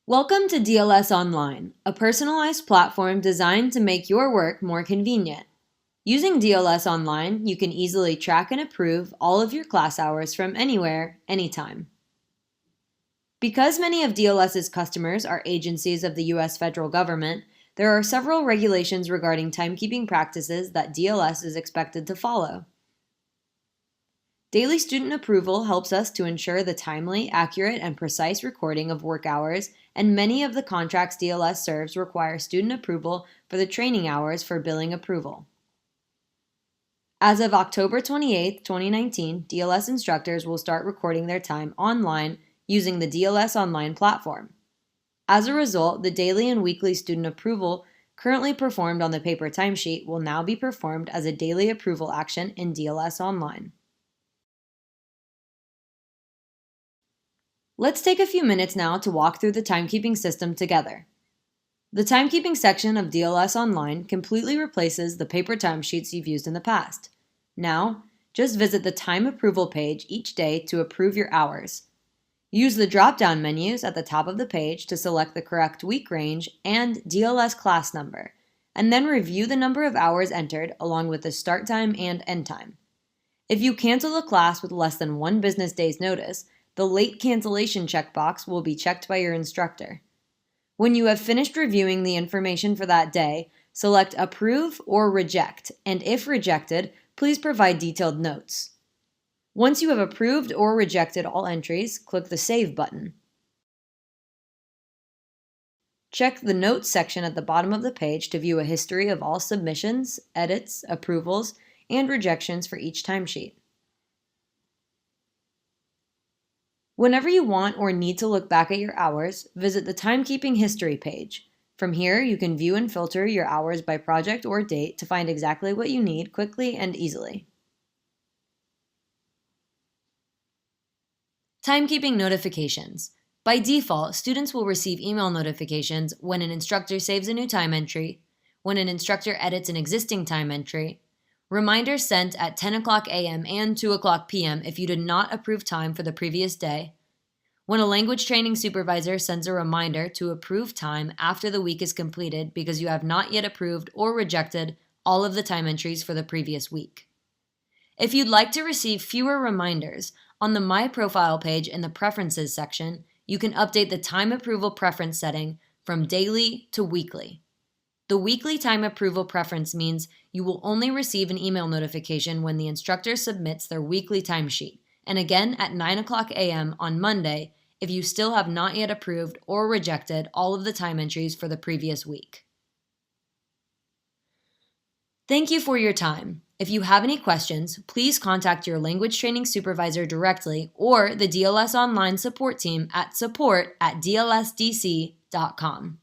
Welcome to DLS Online, a personalized platform designed to make your work more convenient. Using DLS Online, you can easily track and approve all of your class hours from anywhere, anytime. Because many of DLS's customers are agencies of the U.S. federal government, there are several regulations regarding timekeeping practices that DLS is expected to follow. Daily student approval helps us to ensure the timely, accurate, and precise recording of work hours, and many of the contracts DLS serves require student approval for the training hours for billing approval. As of October 28, 2019, DLS instructors will start recording their time online using the DLS Online platform. As a result, the daily and weekly student approval currently performed on the paper timesheet will now be performed as a daily approval action in DLS Online. Let's take a few minutes now to walk through the timekeeping system together. The timekeeping section of DLS Online completely replaces the paper timesheets you've used in the past. Now, just visit the Time Approval page each day to approve your hours. Use the drop-down menus at the top of the page to select the correct week range and DLS class number, and then review the number of hours entered along with the start time and end time. If you cancel a class with less than 1 business day's notice, the late cancellation checkbox will be checked by your instructor. When you have finished reviewing the information for that day, select Approve or Reject, and if rejected, please provide detailed notes. Once you have approved or rejected all entries, click the Save button. Check the Notes section at the bottom of the page to view a history of all submissions, edits, approvals, and rejections for each timesheet. Whenever you want or need to look back at your hours, visit the Timekeeping History page. From here, you can view and filter your hours by project or date to find exactly what you need quickly and easily. Timekeeping notifications. By default, students will receive email notifications when an instructor saves a new time entry, when an instructor edits an existing time entry, reminders sent at 10 o'clock a.m. and 2 o'clock p.m. if you did not approve time for the previous day, when a language training supervisor sends a reminder to approve time after the week is completed because you have not yet approved or rejected all of the time entries for the previous week. If you'd like to receive fewer reminders, on the My Profile page in the Preferences section, you can update the time approval preference setting from daily to weekly. The weekly time approval preference means you will only receive an email notification when the instructor submits their weekly timesheet, and again at 9 o'clock a.m. on Monday if you still have not yet approved or rejected all of the time entries for the previous week. Thank you for your time. If you have any questions, please contact your language training supervisor directly or the DLS Online support team at support@dlsdc.com.